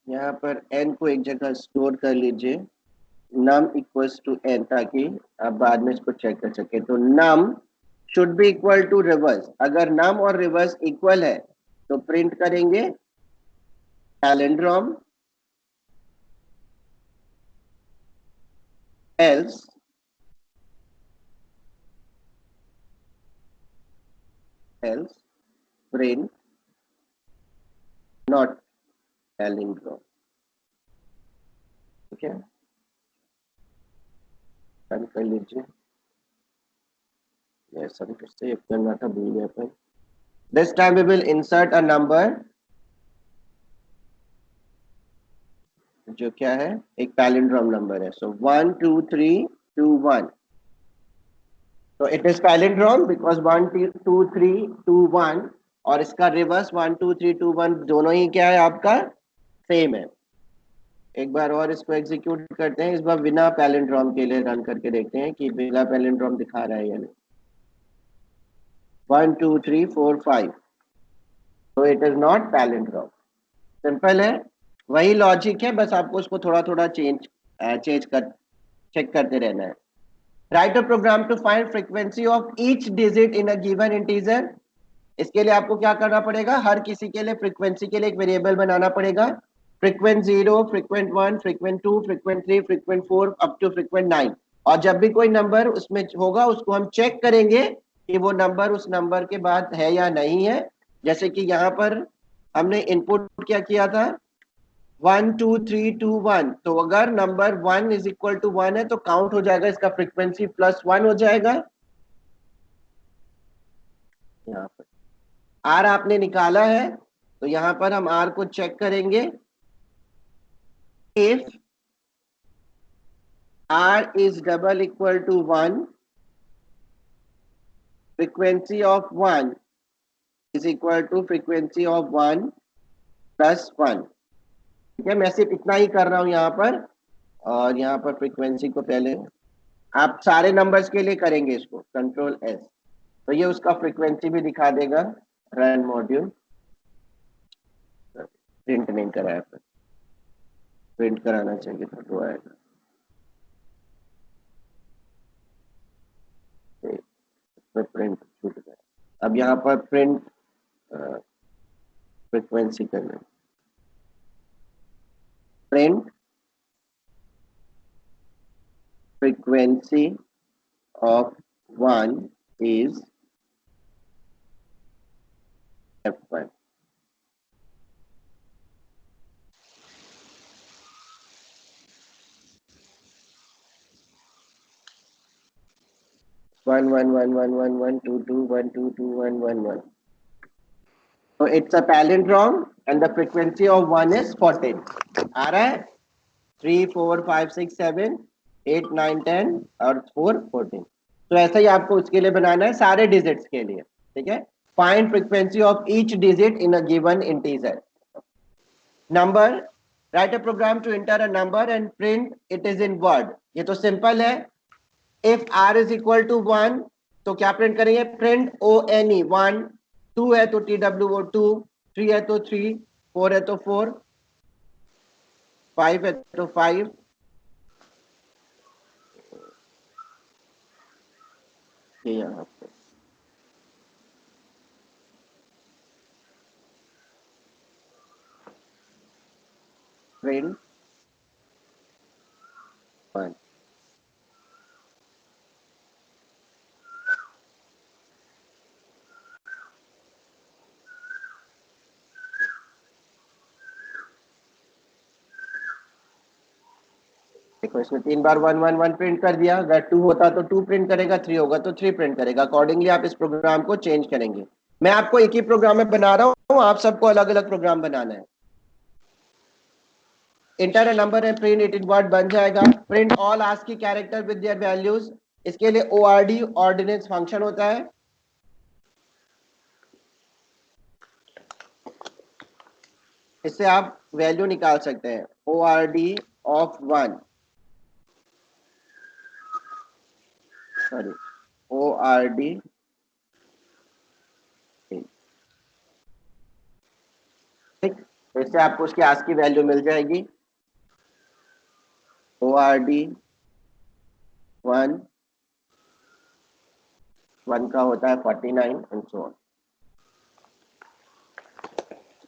A: यहाँ पर n को एक जगह स्टोर कर लीजिए, num equals to n, ताकि आप बाद में इसको चेक कर सके. तो num should be equal to reverse. अगर num और reverse इक्वल है तो प्रिंट करेंगे palindrome, else print not palindrome. ठीक है, रन कर लीजिए. यस, हम फिर से करना था, भूल गया था. This time we will insert a number जो क्या है? एक palindrome number है. So 1, 2, 3, 2, 1. So it is palindrome because 1, 2, 3, 2, 1 और इसका रिवर्स 1, 2, 3, 2, 1 दोनों ही क्या है आपका? सेम है. एक बार और इसको एग्जीक्यूट करते हैं. इस बार बिना पैलिंड्रोम के लिए रन करके देखते हैं कि बिना पैलिंड्रोम दिखा रहा है या नहीं. 1, 2, 3, 4, 5. So it is not palindrome. Simple है. वही लॉजिक है, बस आपको उसको थोड़ा थोड़ा चेंज कर चेक करते रहना है। Write a program to find frequency of each digit in a given integer. इसके लिए आपको क्या करना पड़ेगा, हर किसी के लिए फ्रीक्वेंसी के लिए एक वेरिएबल बनाना पड़ेगा। Frequent 0, frequent 1, frequent 2, frequent 3, frequent 4 up to frequent 9। और जब भी कोई नंबर उसमें होगा उसको हम चेक करेंगे कि वो नंबर उस नंबर के बाद है या नहीं है। जैसे कि यहाँ पर हमने इनपुट क्या किया था, 1 2 3 2 1, तो अगर नंबर 1 इज इक्वल टू 1 है तो काउंट हो जाएगा, इसका फ्रीक्वेंसी +1 हो जाएगा। यहाँ पर आर आपने निकाला है, तो यहाँ पर हम आर को चेक करेंगे। If r is double equal to 1, frequency of 1 is equal to frequency of 1 plus 1। ठीक है, मैं सिर्फ इतना ही कर रहा हूं यहाँ पर। और यहाँ पर फ्रीक्वेंसी को पहले आप सारे नंबर्स के लिए करेंगे इसको Ctrl+S, तो ये उसका फ्रीक्वेंसी भी दिखा देगा। रन मॉड्यूल प्रिंट नहीं कराया, पर प्रिंट कराना चाहिए था तो आएगा। प्रिंट छूट गया, अब यहाँ पर प्रिंट फ्रीक्वेंसी करना, print frequency of 1 is F1। One one one one one one two two one two two one one one. So it's a palindrome and the frequency of 1 is 14। आ रहा है 3 4 5 6 7 8 9 10 और 4 14। तो ऐसा ही आपको उसके लिए बनाना है सारे डिजिट्स के लिए। ठीक है, find frequency of each digit in a given integer. Number, write a program to enter a number and print it is in word. ये तो सिंपल है। If r is equal to 1 तो क्या प्रिंट करेंगे, प्रिंट ONE 1, 2 है तो TWO 2, 3 है तो 3, 4 है तो 4, 5 है तो 5। ये यहाँ पे प्रिंट 1। देखो इसमें 3 बार 1 1 1 प्रिंट कर दिया। अगर 2 होता तो 2 प्रिंट करेगा, 3 होगा तो 3 प्रिंट करेगा। अकॉर्डिंगली आप इस प्रोग्राम को चेंज करेंगे। मैं आपको एक ही प्रोग्राम में बना रहा हूँ, आप सबको अलग अलग प्रोग्राम बनाना है। इंटर नंबर है, प्रिंट इट इन वर्ड बन जाएगा। Print all ASCII character with their values, इसके लिए ORD ऑर्डिनेंस फंक्शन होता है। इससे आप वैल्यू निकाल सकते हैं। ORD ऑफ 1, सॉरी ORD, ठीक, तो इससे आपको उसकी आस्की वैल्यू मिल जाएगी। ORD 1 का होता है 49 and so on।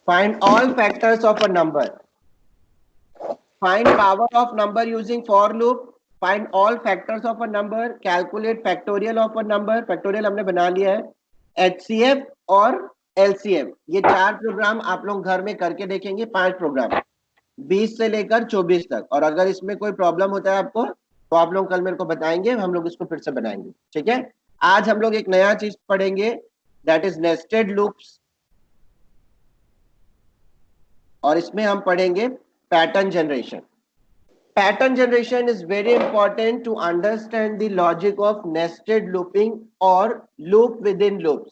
A: Find all factors of a number. Find power of number using for loop. Find all factors of a number. Calculate factorial of a number. Factorial हमने बना लिया है। HCF और LCM, ये 4 programme आप लोग घर में करके देखेंगे। 5 प्रोग्राम 20 से लेकर 24 तक। और अगर इसमें कोई प्रॉब्लम होता है आपको तो आप लोग कल मेरे को बताएंगे, हम लोग इसको फिर से बनाएंगे। ठीक है, आज हम लोग एक नया चीज पढ़ेंगे, दैट इज नेस्टेड लूप्स। और इसमें हम पढ़ेंगे pattern generation. Pattern generation is very important to understand the logic of nested looping और लूप विद इन लूप्स।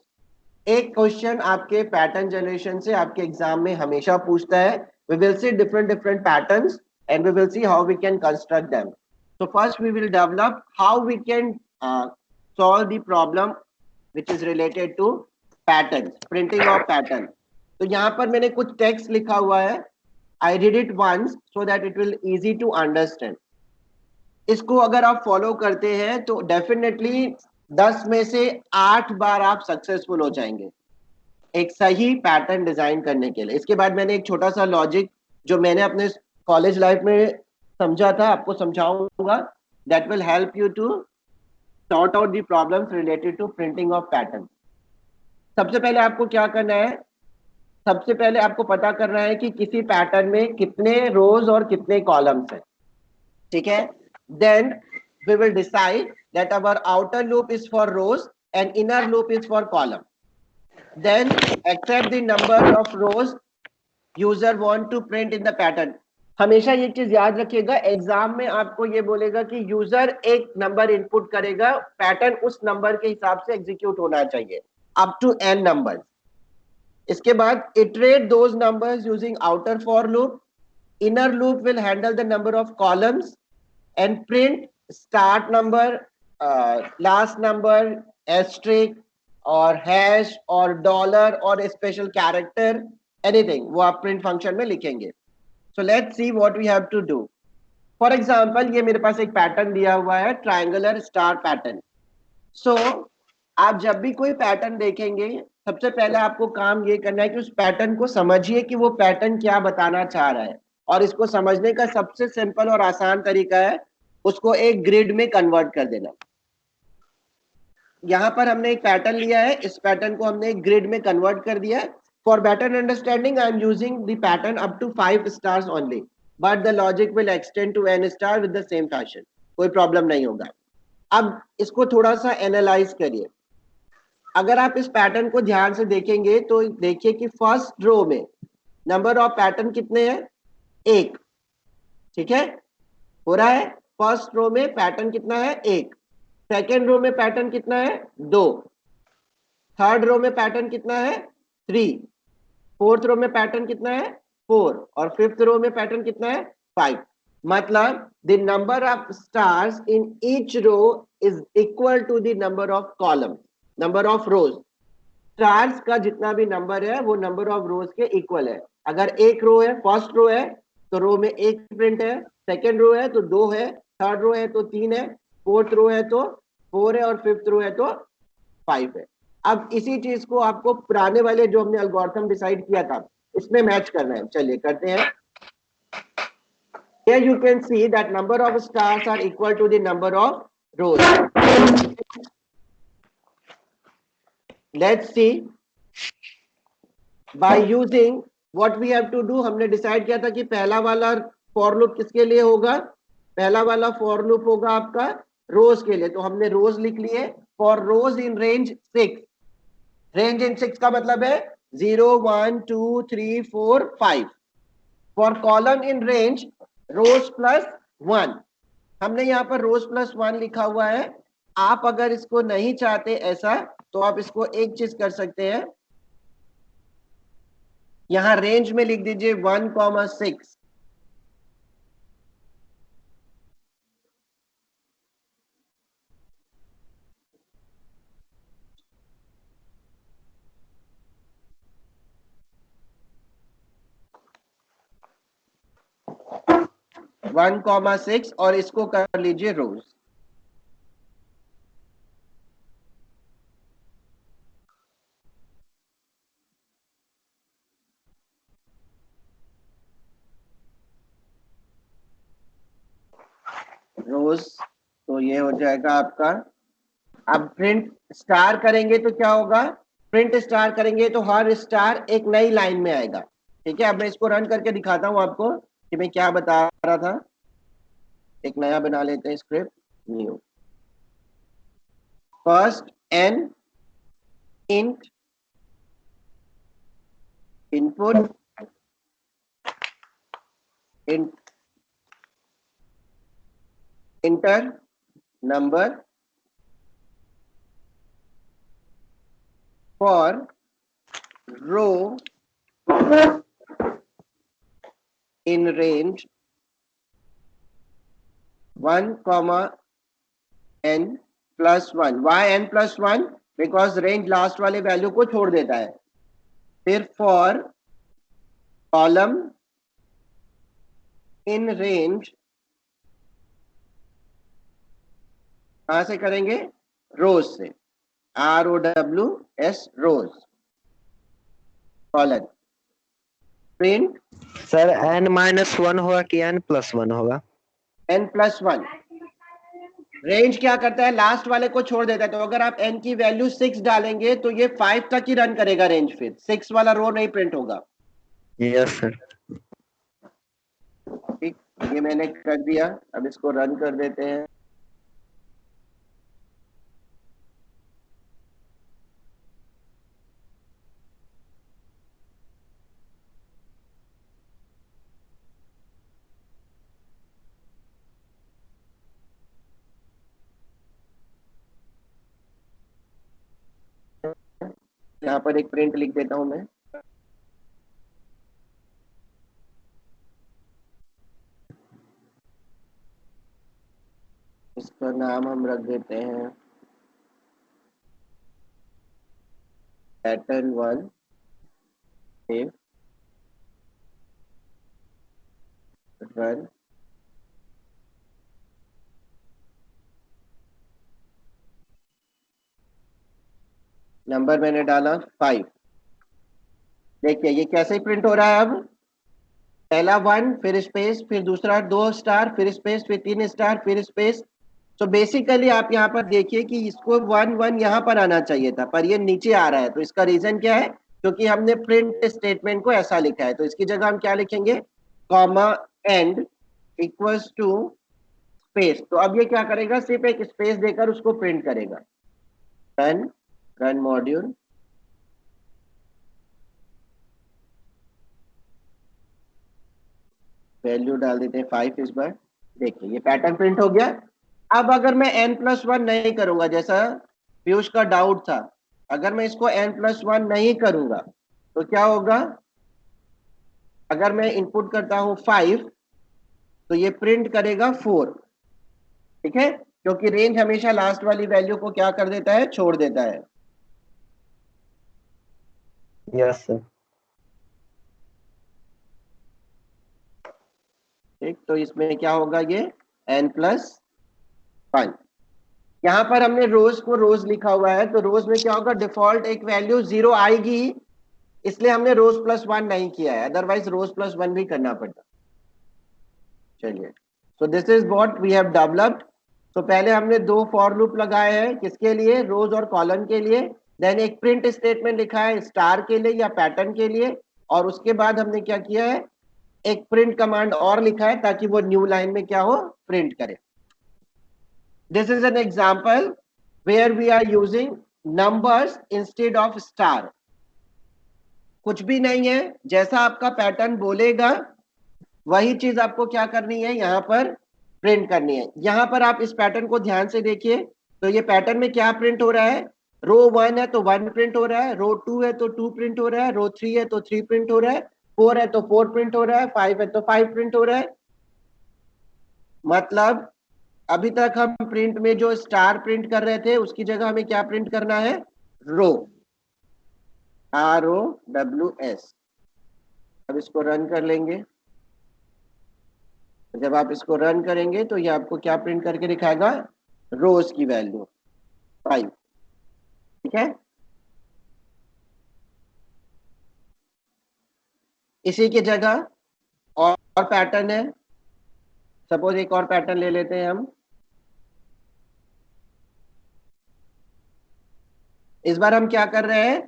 A: एक क्वेश्चन आपके पैटर्न जनरेशन से आपके एग्जाम में हमेशा पूछता है। We will see different patterns and we will see how we can construct them. So first we will develop how we can solve the problem which is related to patterns, printing of pattern. तो यहाँ पर मैंने कुछ text लिखा हुआ है, I did it once so that it will easy to understand. इसको अगर आप फॉलो करते हैं तो डेफिनेटली 10 में से 8 बार आप सक्सेसफुल हो जाएंगे एक सही पैटर्न डिजाइन करने के लिए. इसके बाद मैंने एक छोटा सा लॉजिक जो मैंने अपने कॉलेज लाइफ में समझा था आपको समझाऊंगा. That will help you to sort out the problems related to printing of pattern. सबसे पहले आपको क्या करना है, सबसे पहले आपको पता करना है कि किसी पैटर्न में कितने रोज और कितने कॉलम्स हैं. ठीक है. Then we will decide that our outer loop is for rows and inner loop is for column. Then accept the number of rows user want to print in the pattern. हमेशा ये चीज याद रखिएगा, exam में आपको ये बोलेगा कि यूजर एक नंबर इनपुट करेगा, पैटर्न उस नंबर के हिसाब से एग्जीक्यूट होना चाहिए अप टू n नंबर्स. इसके बाद iterate those numbers using outer for loop. Inner loop will handle the number of columns and print start number, last number, asterisk और हैश और डॉलर और स्पेशल कैरेक्टर एनीथिंग वो आप print function में लिखेंगे. So let's see what we have to do. For example ये मेरे पास एक पैटर्न दिया हुआ है ट्रायंगुलर स्टार पैटर्न. सो आप जब भी कोई पैटर्न देखेंगे सबसे पहले आपको काम ये करना है कि उस पैटर्न को समझिए कि वो पैटर्न क्या बताना चाह रहा है, और इसको समझने का सबसे सिंपल और आसान तरीका है उसको एक ग्रिड में कन्वर्ट कर देना. यहां पर हमने एक पैटर्न लिया है, इस पैटर्न को हमने एक ग्रिड में कन्वर्ट कर दिया है. For better understanding I am using the pattern up to 5 stars only, but the logic will extend to n star with the same fashion. कोई प्रॉब्लम नहीं होगा. अब इसको थोड़ा सा एनालाइज करिए. अगर आप इस पैटर्न को ध्यान से देखेंगे तो देखिए कि फर्स्ट रो में नंबर ऑफ पैटर्न कितने हैं, 1. ठीक है, हो रहा है. फर्स्ट रो में पैटर्न कितना है, 1. सेकेंड रो में पैटर्न कितना है, 2. थर्ड रो में पैटर्न कितना है, 3. फोर्थ रो में पैटर्न कितना है, 4. और फिफ्थ रो में पैटर्न कितना है, 5. मतलब the number of stars in each row is equal to the number of column, number of rows. Stars का जितना भी नंबर है वो नंबर ऑफ रोज के इक्वल है. अगर एक रो है, फर्स्ट रो है तो रो में 1 प्रिंट है, सेकेंड रो है तो 2 है, थर्ड रो है तो 3 है, फोर्थ रो है तो 4 है और फिफ्थ रो है तो 5 है. अब इसी चीज को आपको पुराने वाले जो हमने एल्गोरिथम डिसाइड किया था इसमें मैच करना है. चलिए करते हैं. Here you can see that number of stars are equal to the number of rows. Let's see by using what we have to do. हमने डिसाइड किया था कि पहला वाला फॉर लूप किसके लिए होगा, पहला वाला फॉर लूप होगा आपका रोज के लिए. तो हमने रोज लिख लिए. For rows in range 6. Range in 6 का मतलब है 0 1 2 3 4 5. For column in range rows plus 1. हमने यहाँ पर रोज प्लस 1 लिखा हुआ है. आप अगर इसको नहीं चाहते ऐसा तो आप इसको एक चीज कर सकते हैं, यहां रेंज में लिख दीजिए 1,6. वन कॉमा 6 और इसको कर लीजिए रोज. रोज तो ये हो जाएगा आपका. अब प्रिंट स्टार करेंगे तो क्या होगा, प्रिंट स्टार करेंगे तो हर स्टार एक नई लाइन में आएगा. ठीक है, अब मैं इसको रन करके दिखाता हूं आपको कि मैं क्या बता रहा था. एक नया बना लेते हैं script, new. First n int input enter number for row in range 1 comma n plus 1. why n plus 1? Because range last वाले वैल्यू को छोड़ देता है. फिर फॉर कॉलम इन रेंज कहां से करेंगे? रोज से, ROWS रोज, कॉलन, प्रिंट
C: सर n-1 होगा कि n+1 होगा?
A: n+1। रेंज क्या करता है, लास्ट वाले को छोड़ देता है। तो अगर आप n की वैल्यू 6 डालेंगे तो ये 5 तक ही रन करेगा रेंज, फिर 6 वाला रो नहीं प्रिंट होगा।
C: Yes sir.
A: ठीक, ये मैंने कर दिया। अब इसको रन कर देते हैं। यहाँ पर एक प्रिंट लिख देता हूं मैं। इसका नाम हम रख देते हैं पैटर्न 1 सेव रन। नंबर मैंने डाला 5। देखिए ये कैसे प्रिंट हो रहा है। अब पहला 1 फिर स्पेस, फिर दूसरा 2 स्टार, फिर स्पेस, फिर 3 स्टार, फिर स्पेस। तो बेसिकली आप यहाँ पर देखिए कि इसको 1 1 यहाँ पर आना चाहिए था, पर ये नीचे आ रहा है। तो इसका रीजन क्या है? क्योंकि हमने प्रिंट स्टेटमेंट को ऐसा लिखा है। तो इसकी जगह हम क्या लिखेंगे? Comma end equals to space. तो अब ये क्या करेगा? सिर्फ एक स्पेस देकर उसको प्रिंट करेगा। Run, run module. वैल्यू डाल देते हैं 5 इस बार। देखिए ये पैटर्न प्रिंट हो गया। अब अगर मैं n+1 नहीं करूंगा, जैसा पीयूष का डाउट था, अगर मैं इसको n+1 नहीं करूंगा तो क्या होगा? अगर मैं इनपुट करता हूं 5 तो ये प्रिंट करेगा 4। ठीक है, क्योंकि रेंज हमेशा लास्ट वाली वैल्यू को क्या कर देता है? छोड़ देता है।
C: Yes sir.
A: ठीक, तो इसमें क्या होगा? ये n+1। यहाँ पर हमने रोज को रोज लिखा हुआ है, तो रोज में क्या होगा? डिफॉल्ट एक वैल्यू 0 आएगी, इसलिए हमने रोज+1 नहीं किया है, अदरवाइज रोज+1 भी करना पड़ता। चलिए, so this is what we have developed. तो पहले हमने दो फॉर लूप लगाए हैं, किसके लिए? रोज और कॉलम के लिए। देन एक प्रिंट स्टेटमेंट लिखा है स्टार के लिए या पैटर्न के लिए। और उसके बाद हमने क्या किया है? एक प्रिंट कमांड और लिखा है ताकि वो न्यू लाइन में क्या हो? प्रिंट करे। This is an example where we are using numbers instead of star. कुछ भी नहीं है, जैसा आपका पैटर्न बोलेगा वही चीज आपको क्या करनी है? यहाँ पर प्रिंट करनी है। यहाँ पर आप इस पैटर्न को ध्यान से देखिए। तो ये पैटर्न में क्या प्रिंट हो रहा है? रो 1 है तो 1 प्रिंट हो रहा है, रो 2 है तो 2 प्रिंट हो रहा है, रो 3 है तो 3 प्रिंट हो रहा है, 4 है तो 4 प्रिंट हो रहा है, 5 है तो 5 प्रिंट हो रहा है। मतलब अभी तक हम प्रिंट में जो स्टार प्रिंट कर रहे थे उसकी जगह हमें क्या प्रिंट करना है? रो, ROWS। अब इसको रन कर लेंगे। जब आप इसको रन करेंगे तो ये आपको क्या प्रिंट करके दिखाएगा? रोज की वैल्यू 5। ठीक है, इसी की जगह और पैटर्न है। सपोज एक और पैटर्न ले लेते हैं हम। इस बार हम क्या कर रहे हैं?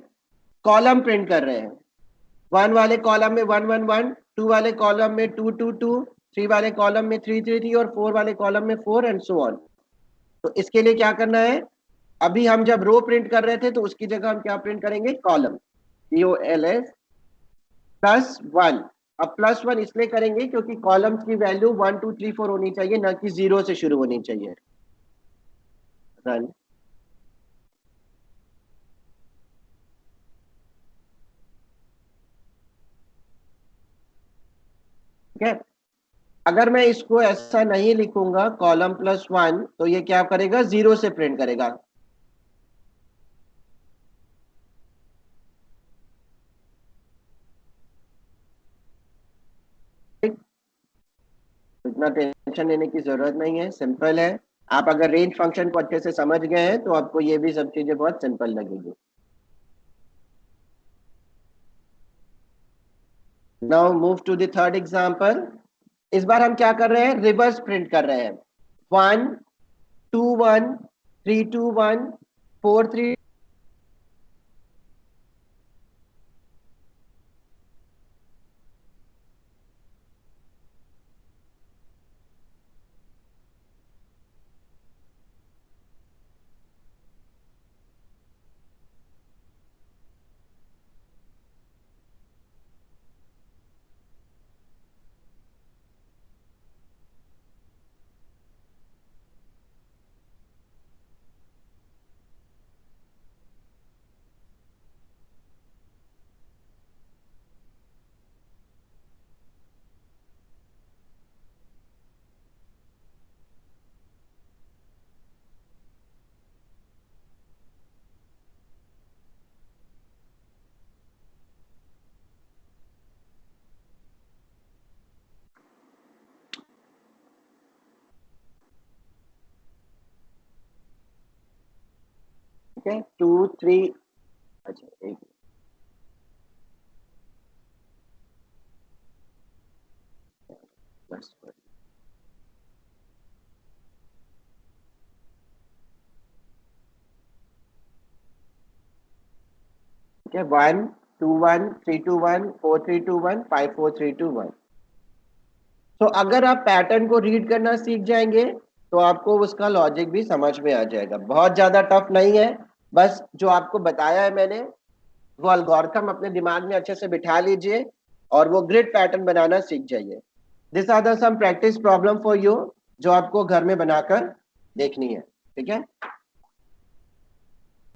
A: कॉलम प्रिंट कर रहे हैं। 1 वाले कॉलम में 1 1 1, 2 वाले कॉलम में 2 2 2, 3 वाले कॉलम में 3 3 3 और 4 वाले कॉलम में 4 एंड सो ऑन। तो इसके लिए क्या करना है? अभी हम जब रो प्रिंट कर रहे थे तो उसकी जगह हम क्या प्रिंट करेंगे? Column, COLS +1। अब +1 इसलिए करेंगे क्योंकि कॉलम्स की वैल्यू 1 2 3 4 होनी चाहिए, ना कि 0 से शुरू होनी चाहिए। रन। ठीक है, अगर मैं इसको ऐसा नहीं लिखूंगा कॉलम+1 तो ये क्या करेगा? 0 से प्रिंट करेगा। ठीक, उतना टेंशन लेने की जरूरत नहीं है, सिंपल है। आप अगर रेंज फंक्शन को अच्छे से समझ गए हैं तो आपको ये भी सब चीजें बहुत सिंपल लगेगी। Now move to the third example. इस बार हम क्या कर रहे हैं, रिवर्स प्रिंट कर रहे हैं। 1 2 1 3 2 1 4 3। ठीक है, 2 3। अच्छा एक, बस ठीक है। 1 2 1 3 2 1 4 3 2 1 5 4 3 2 1। तो अगर आप पैटर्न को रीड करना सीख जाएंगे तो आपको उसका लॉजिक भी समझ में आ जाएगा। बहुत ज्यादा टफ नहीं है, बस जो आपको बताया है मैंने वो एल्गोरिथम अपने दिमाग में अच्छे से बिठा लीजिए और वो ग्रिड पैटर्न बनाना सीख जाइए। This are the some practice problem for you जो आपको घर में बनाकर देखनी है। ठीक है।